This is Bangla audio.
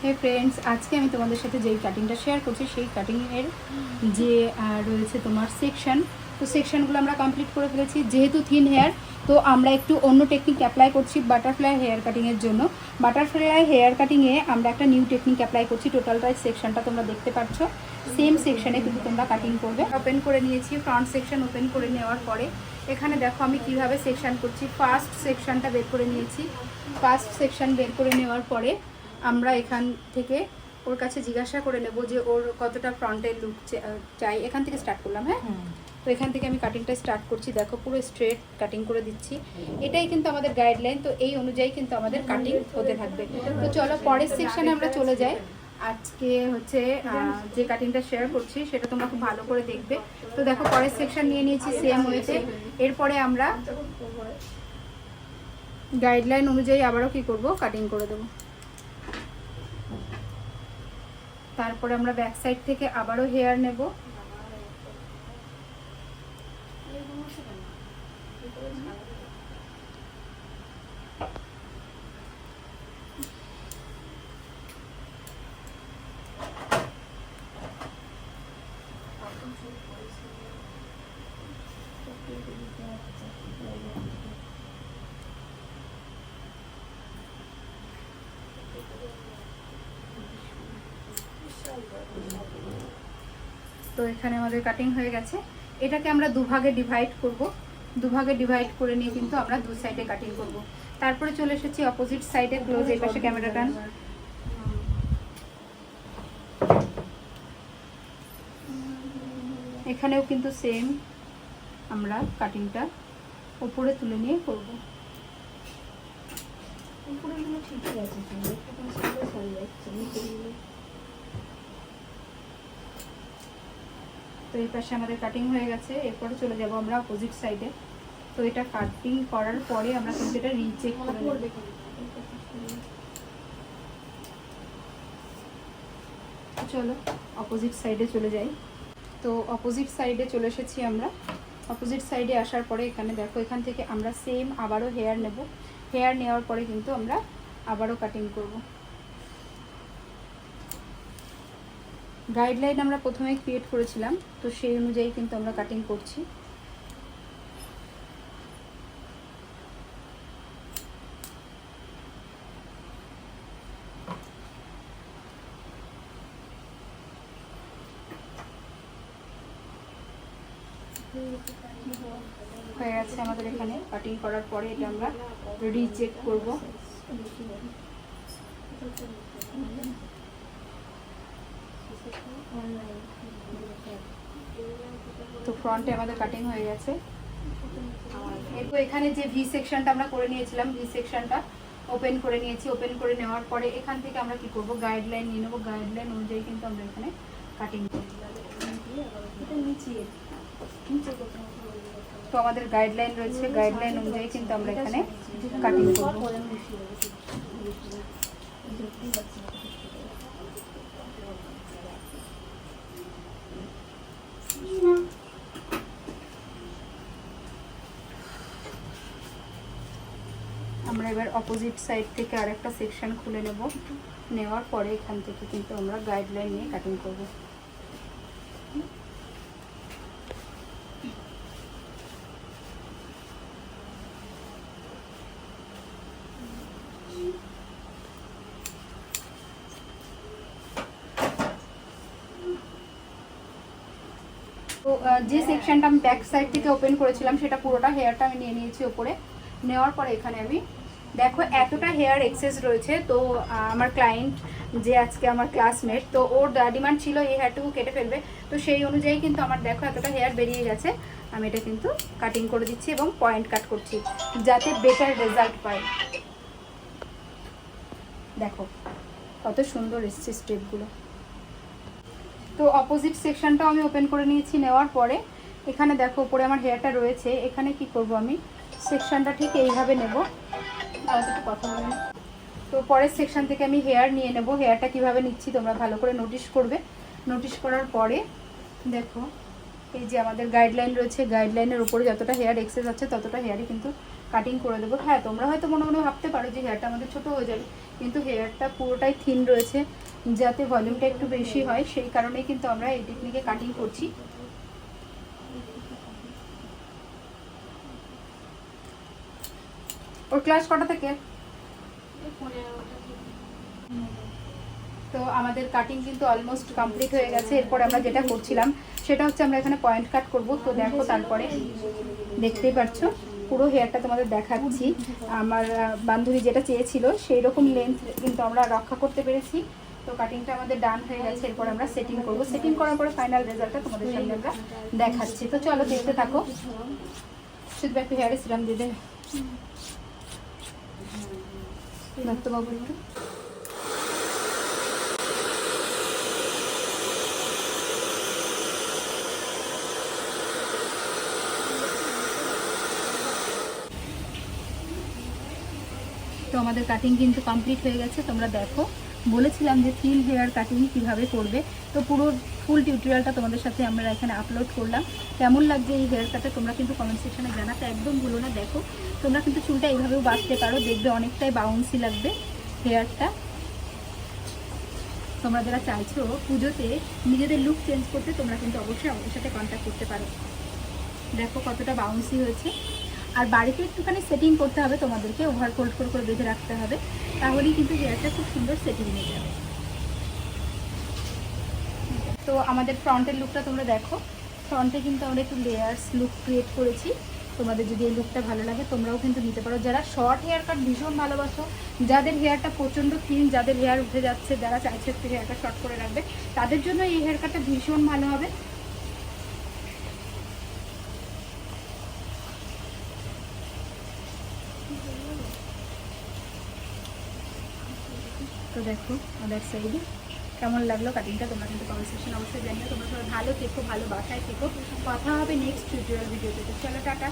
হে ফ্রেন্ডস, আজকে আমি তোমাদের সাথে যেই কাটিংটা শেয়ার করছি সেই কাটিংয়ের যে রয়েছে তোমার সেকশন, তো সেকশনগুলো আমরা কমপ্লিট করে ফেলেছি। যেহেতু থিন হেয়ার, তো আমরা একটু অন্য টেকনিক অ্যাপ্লাই করছি বাটারফ্লাই হেয়ার কাটিংয়ের জন্য। বাটারফ্লাই হেয়ার কাটিংয়ে আমরা একটা নিউ টেকনিক অ্যাপ্লাই করছি। টোটালটাই সেকশনটা তোমরা দেখতে পাচ্ছ, সেম সেকশনে কিন্তু তোমরা কাটিং করবে। ওপেন করে নিয়েছি, ফ্রন্ট সেকশন ওপেন করে নেওয়ার পরে এখানে দেখো আমি কিভাবে সেকশন করছি। ফার্স্ট সেকশনটা বের করে নিয়েছি। ফার্স্ট সেকশন বের করে নেওয়ার পরে আমরা এখান থেকে ওর কাছে জিজ্ঞাসা করে নেব যে ওর কতটা ফ্রন্টের লুক চাই। এখান থেকে স্টার্ট করলাম। হ্যাঁ, তো এখান থেকে আমি কাটিংটা স্টার্ট করছি। দেখো পুরো স্ট্রেট কাটিং করে দিচ্ছি। এটাই কিন্তু আমাদের গাইডলাইন, তো এই অনুযায়ী কিন্তু আমাদের কাটিং হতে থাকবে। তো চলো পরের সেকশনে আমরা চলে যাই। আজকে হচ্ছে যে কাটিংটা শেয়ার করছি সেটা তোমরা খুব ভালো করে দেখবে। তো দেখো পরের সেকশন নিয়ে নিয়েছি সেম ওয়েতে। এরপরে আমরা গাইডলাইন অনুযায়ী আবারও কি করব, কাটিং করে দেবো। তারপরে আমরা ব্যাক সাইড থেকে আবারও হেয়ার নেব। তো এখানে আমাদের কাটিং হয়ে গেছে। এটাকে আমরা দুভাগে ডিভাইড করব। দুভাগে ডিভাইড করে নিয়ে কিন্তু আমরা দু সাইডে কাটিং করব। তারপরে চলে এসেছি অপোজিট সাইডে। ক্লোজ, এই পাশে ক্যামেরা টান। এখানেও কিন্তু সেম আমরা কাটিংটা উপরে তুলে নিয়ে করব। তো এই পাশে আমাদের কাটিং হয়ে গেছে। এরপরে চলে যাব আমরা অপোজিট সাইডে। তো এটা কাটিং করার পরে আমরা কিন্তু এটা রিচেক করে নেব। চলো অপোজিট সাইডে চলে যাই। তো অপোজিট সাইডে চলে এসেছি আমরা। অপোজিট সাইডে আসার পরে এখানে দেখো, এখান থেকে আমরা সেম আবারও হেয়ার নেব। হেয়ার নেওয়ার পরে কিন্তু আমরা আবারও কাটিং করব। গাইডলাইন আমরা প্রথমে ক্রিয়েট করেছিলাম, তো সেই অনুযায়ী কিন্তু আমরা কাটিং করছি। হয়ে গেছে আমাদের এখানে কাটিং করার পরে এটা আমরা রিচেক করব। তো ফ্রন্টে আমাদের কাটিং হয়ে গেছে। এরপর এখানে যে ভি সেকশনটা আমরা করে নিয়েছিলাম, ভি সেকশনটা ওপেন করে নিয়েছি। ওপেন করে নেওয়ার পরে এখান থেকে আমরা কি করব, গাইডলাইন নিয়ে নেবো। গাইডলাইন অনুযায়ী কিন্তু আমরা এখানে কাটিং করব। তো আমাদের গাইডলাইন রয়েছে, গাইডলাইন অনুযায়ী কিন্তু আমরা এখানে কাটিং করব। আমরা এবার অপোজিট সাইড থেকে আরেকটা সেকশন খুলে নেব। নেওয়ার পরে এখান থেকে কিন্তু আমরা গাইডলাইন নিয়ে কাটিং করব। তো যে সেকশনটা আমি ব্যাক সাইড থেকে ওপেন করেছিলাম সেটা পুরোটা হেয়ারটা আমি নিয়ে নিয়েছি ওপরে। নেওয়ার পরে এখানে আমি দেখো এতটা হেয়ার এক্সেস রয়েছে। তো আমার ক্লায়েন্ট যে আজকে আমার ক্লাসমেট, তো ওর ডিমান্ড ছিল এই হেয়ারটুকু কেটে ফেলবে। তো সেই অনুযায়ী কিন্তু আমার দেখো এতটা হেয়ার বেরিয়ে গেছে। আমি এটা কিন্তু কাটিং করে দিচ্ছি এবং পয়েন্ট কাট করছি যাতে বেটার রেজাল্ট পাই। দেখো কত সুন্দর এসছে স্টেপগুলো। তো অপোজিট সেকশনটাও আমি ওপেন করে নিয়েছি। নেওয়ার পরে এখানে দেখো উপরে আমার হেয়ারটা রয়েছে। এখানে কি করব, আমি সেকশনটা ঠিক এইভাবে নেব। কথা বলেন। তো পরের সেকশন থেকে আমি হেয়ার নিয়ে নেব। হেয়ারটা কিভাবে নিচ্ছি তোমরা ভালো করে নোটিশ করবে। নোটিশ করার পরে দেখো এই যে আমাদের গাইডলাইন রয়েছে, গাইডলাইনের উপরে যতটা হেয়ার এক্সেস আছে ততটা হেয়ারই কিন্তু কাটিং করে দেবো। হ্যাঁ, তোমরা হয়তো মনে মনে ভাবতে পারো যে হেয়ারটা আমাদের ছোটো হয়ে যাবে, কিন্তু হেয়ারটা পুরোটাই থিন রয়েছে, যাতে ভলিউমটা একটু বেশি হয় সেই কারণেই কিন্তু আমরা এই টেকনিকে কাটিং করছি। ওর ক্লাস কটা থেকে? তো আমাদের কাটিং কিন্তু অলমোস্ট কমপ্লিট হয়ে গেছে। এরপর আমরা যেটা করছিলাম সেটা হচ্ছে আমরা এখানে পয়েন্ট কাট করব। তো দেখো, তারপরে দেখতেই পাচ্ছ পুরো হেয়ারটা তোমাদের দেখাচ্ছি। আমার বান্ধবী যেটা চেয়েছিল সেই রকম লেন্থ কিন্তু আমরা রক্ষা করতে পেরেছি। তো কাটিংটা আমাদের ডান হয়ে গেছে। এরপর আমরা সেটিং করব। সেটিং করার পরে ফাইনাল রেজাল্টটা তোমাদের সামনে আমরা দেখাচ্ছি। তো চলো দেখতে থাকো। শুধু একটু হেয়ারে সিরাম দিয়ে দেবে দত্তবাবু একটু। তো আমাদের কাটিং কিন্তু কমপ্লিট হয়ে গেছে। তোমরা দেখো, বলেছিলাম যে থিন হেয়ার কাটিং কীভাবে করবে, তো পুরো ফুল টিউটোরিয়ালটা তোমাদের সাথে আমরা এখানে আপলোড করলাম। কেমন লাগছে এই হেয়ার কাটটা তোমরা কিন্তু কমেন্ট সেকশনে জানাতে একদম ভুলো না। দেখো, তোমরা কিন্তু চুলটা এইভাবেও বাঁধতে পারো, দেখবে অনেকটাই বাউন্সি লাগবে হেয়ারটা। তোমরা যারা চাইছো পুজোতে নিজেদের লুক চেঞ্জ করতে, তোমরা কিন্তু অবশ্যই আমাদের সাথে কন্ট্যাক্ট করতে পারো। দেখো কতটা বাউন্সি হয়েছে। আর বাড়িতে একটুখানি সেটিং করতে হবে তোমাদেরকে, ওভার ফোল্ড করে করে বেঁধে রাখতে হবে, তাহলেই কিন্তু হেয়ারটা খুব সুন্দর সেটিং হয়ে যাবে। তো আমাদের ফ্রন্টের লুকটা তোমরা দেখো, ফ্রন্টে কিন্তু আমরা একটু লেয়ার্স লুক ক্রিয়েট করেছি। তোমাদের যদি এই লুকটা ভালো লাগে তোমরাও কিন্তু নিতে পারো। যারা শর্ট হেয়ার কাট ভীষণ ভালোবাসো, যাদের হেয়ারটা প্রচণ্ড থিন, যাদের হেয়ার উঠে যাচ্ছে, যারা চাইছে একটু হেয়ারটা শর্ট করে রাখবে, তাদের জন্য এই হেয়ার কাটটা ভীষণ ভালো হবে। তো দেখো আদার সাইডে কেমন লাগলো কাটিংটা তোমরা কিন্তু কমেন্ট সেকশন অবশ্যই জানিও। তোমরা সবাই ভালো থেকো, ভালো বাসায় থেকো। কথা হবে নেক্সট টিউটোরিয়াল ভিডিওতে। চলো টাটা।